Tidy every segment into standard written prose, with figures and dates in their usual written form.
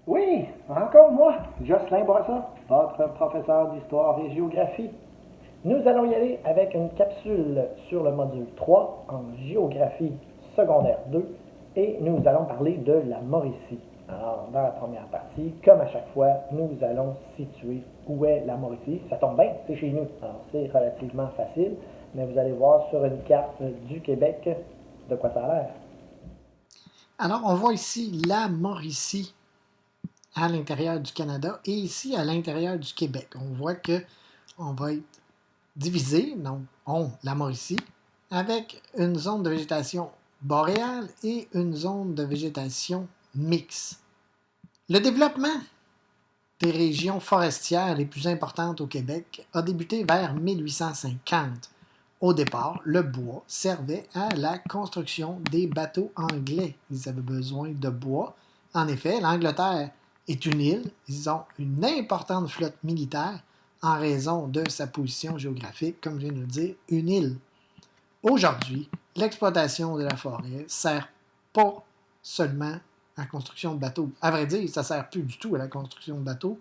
Oui, encore moi, Jocelyn Boissa, votre professeur d'histoire et géographie. Nous allons y aller avec une capsule sur le module 3 en géographie secondaire 2 et nous allons parler de la Mauricie. Alors, dans la première partie, comme à chaque fois, nous allons situer où est la Mauricie. Ça tombe bien, c'est chez nous. Alors, c'est relativement facile, mais vous allez voir sur une carte du Québec de quoi ça a l'air. Alors, on voit ici la Mauricie à l'intérieur du Canada et ici à l'intérieur du Québec. On voit que on va être divisé, donc la Mauricie, avec une zone de végétation boréale et une zone de végétation mixte. Le développement des régions forestières les plus importantes au Québec a débuté vers 1850. Au départ, le bois servait à la construction des bateaux anglais. Ils avaient besoin de bois. En effet, l'Angleterre est une île. Ils ont une importante flotte militaire en raison de sa position géographique, comme je viens de le dire, une île. Aujourd'hui, l'exploitation de la forêt ne sert pas seulement à la construction de bateaux. À vrai dire, ça ne sert plus du tout à la construction de bateaux,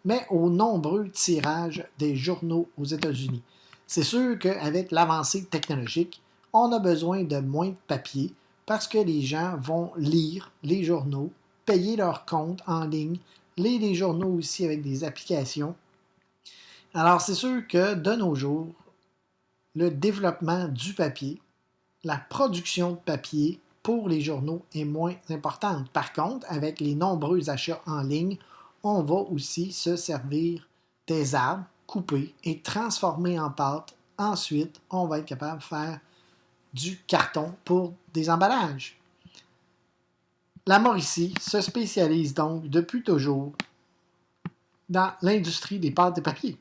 mais aux nombreux tirages des journaux aux États-Unis. C'est sûr qu'avec l'avancée technologique, on a besoin de moins de papier parce que les gens vont lire les journaux, payer leurs comptes en ligne, lire les journaux aussi avec des applications. Alors, c'est sûr que de nos jours, le développement du papier, la production de papier pour les journaux est moins importante. Par contre, avec les nombreux achats en ligne, on va aussi se servir des arbres coupés et transformés en pâte. Ensuite, on va être capable de faire du carton pour des emballages. La Mauricie se spécialise donc depuis toujours dans l'industrie des pâtes et papiers.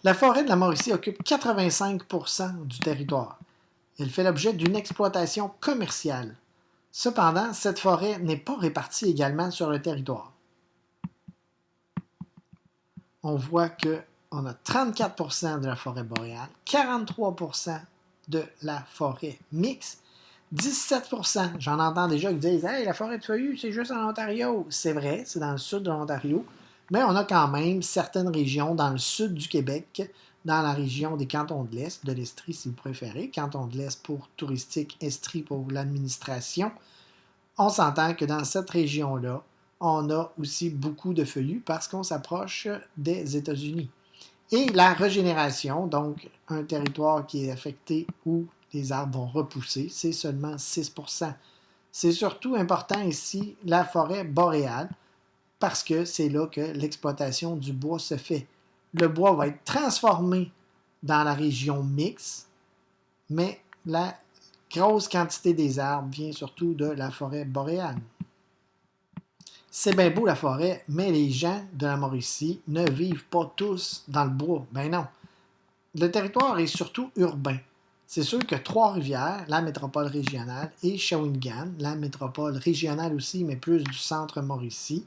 La forêt de la Mauricie occupe 85% du territoire. Elle fait l'objet d'une exploitation commerciale. Cependant, cette forêt n'est pas répartie également sur le territoire. On voit qu'on a 34% de la forêt boréale, 43% de la forêt mixte, 17%, j'en entends déjà qui disent « Hey, la forêt de feuillus, c'est juste en Ontario ». C'est vrai, c'est dans le sud de l'Ontario, mais on a quand même certaines régions dans le sud du Québec, dans la région des cantons de l'Est, de l'Estrie si vous préférez, canton de l'Est pour touristique, Estrie pour l'administration. On s'entend que dans cette région-là, on a aussi beaucoup de feuillus parce qu'on s'approche des États-Unis. Et la régénération, donc un territoire qui est affecté où les arbres vont repousser, c'est seulement 6%. C'est surtout important ici la forêt boréale parce que c'est là que l'exploitation du bois se fait. Le bois va être transformé dans la région mixte, mais la grosse quantité des arbres vient surtout de la forêt boréale. C'est bien beau la forêt, mais les gens de la Mauricie ne vivent pas tous dans le bois. Ben non. Le territoire est surtout urbain. C'est sûr que Trois-Rivières, la métropole régionale, et Shawinigan, la métropole régionale aussi, mais plus du centre Mauricie,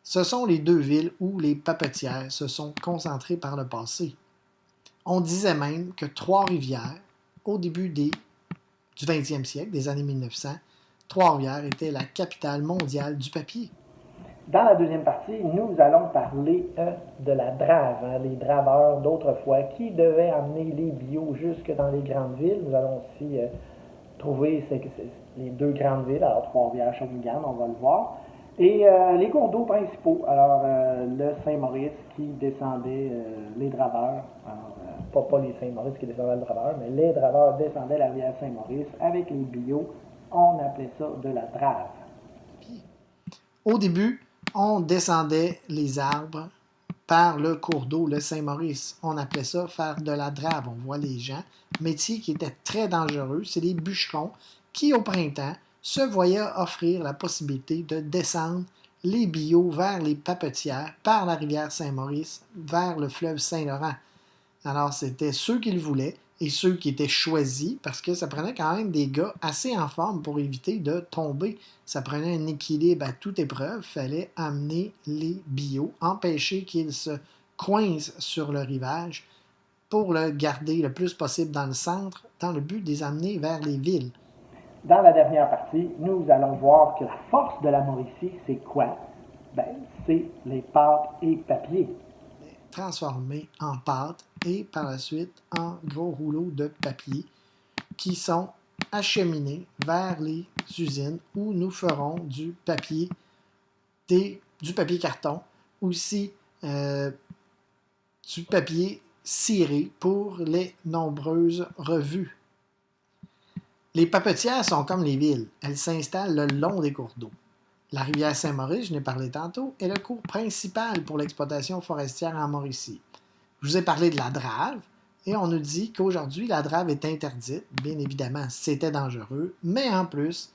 ce sont les deux villes où les papetières se sont concentrées par le passé. On disait même que Trois-Rivières, au début du 20e siècle, des années 1900, Trois-Rivières était la capitale mondiale du papier. Dans la deuxième partie, nous allons parler de la drave, les draveurs d'autrefois qui devaient amener les bio jusque dans les grandes villes. Nous allons aussi trouver les deux grandes villes, alors Trois-Rivières, Shawinigan, on va le voir. Et les cours d'eau principaux, alors le Saint-Maurice qui descendait les draveurs, alors pas les Saint-Maurice qui descendaient le draveur, mais les draveurs descendaient la rivière Saint-Maurice avec les bio, on appelait ça de la drave. Au début, on descendait les arbres par le cours d'eau, le Saint-Maurice. On appelait ça faire de la drave. On voit les gens, métier qui était très dangereux. C'est les bûcherons qui, au printemps, se voyaient offrir la possibilité de descendre les bio vers les papetières par la rivière Saint-Maurice vers le fleuve Saint-Laurent. Alors, c'était ceux qui le voulaient et ceux qui étaient choisis parce que ça prenait quand même des gars assez en forme pour éviter de tomber. Ça prenait un équilibre à toute épreuve. Il fallait amener les bio, empêcher qu'ils se coincent sur le rivage pour le garder le plus possible dans le centre dans le but de les amener vers les villes. Dans la dernière partie, nous allons voir que la force de la Mauricie, c'est quoi? Ben, c'est les pâtes et papier. Transformés en pâte et par la suite en gros rouleaux de papier qui sont acheminés vers les usines où nous ferons du papier carton, aussi du papier ciré pour les nombreuses revues. Les papetières sont comme les villes. Elles s'installent le long des cours d'eau. La rivière Saint-Maurice, je n'ai parlé tantôt, est le cours principal pour l'exploitation forestière en Mauricie. Je vous ai parlé de la drave, et on nous dit qu'aujourd'hui, la drave est interdite. Bien évidemment, c'était dangereux, mais en plus,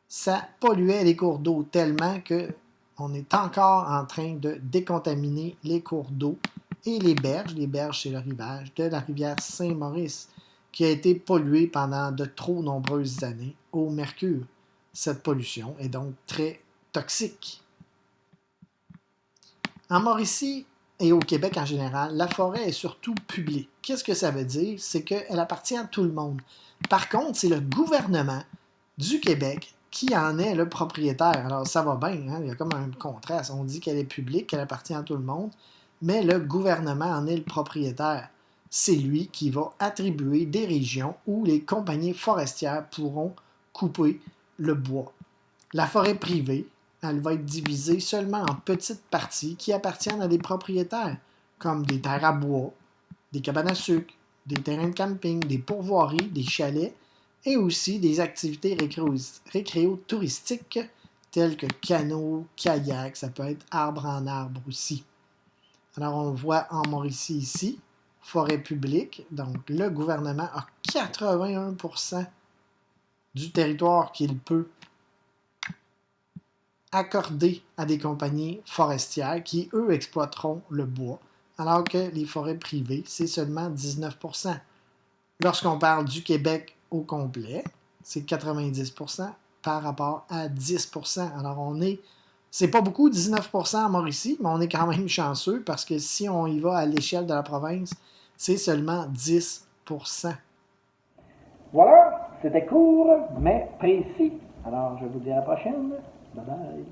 ça polluait les cours d'eau tellement qu'on est encore en train de décontaminer les cours d'eau et les berges. Les berges, c'est le rivage de la rivière Saint-Maurice, qui a été polluée pendant de trop nombreuses années au mercure. Cette pollution est donc très toxique. En Mauricie et au Québec en général, la forêt est surtout publique. Qu'est-ce que ça veut dire? C'est qu'elle appartient à tout le monde. Par contre, c'est le gouvernement du Québec qui en est le propriétaire. Alors, ça va bien, hein? Il y a comme un contraste. On dit qu'elle est publique, qu'elle appartient à tout le monde, mais le gouvernement en est le propriétaire. C'est lui qui va attribuer des régions où les compagnies forestières pourront couper le bois. La forêt privée, elle va être divisée seulement en petites parties qui appartiennent à des propriétaires, comme des terres à bois, des cabanes à sucre, des terrains de camping, des pourvoiries, des chalets, et aussi des activités récréo-touristiques telles que canot, kayak, ça peut être arbre en arbre aussi. Alors on voit en Mauricie ici, forêt publique, donc le gouvernement a 81% du territoire qu'il peut accorder à des compagnies forestières qui, eux, exploiteront le bois, alors que les forêts privées, c'est seulement 19%. Lorsqu'on parle du Québec au complet, c'est 90% par rapport à 10%. Alors c'est pas beaucoup, 19% en Mauricie, mais on est quand même chanceux parce que si on y va à l'échelle de la province, c'est seulement 10%. Voilà, c'était court, mais précis. Alors, je vous dis à la prochaine. Bye bye.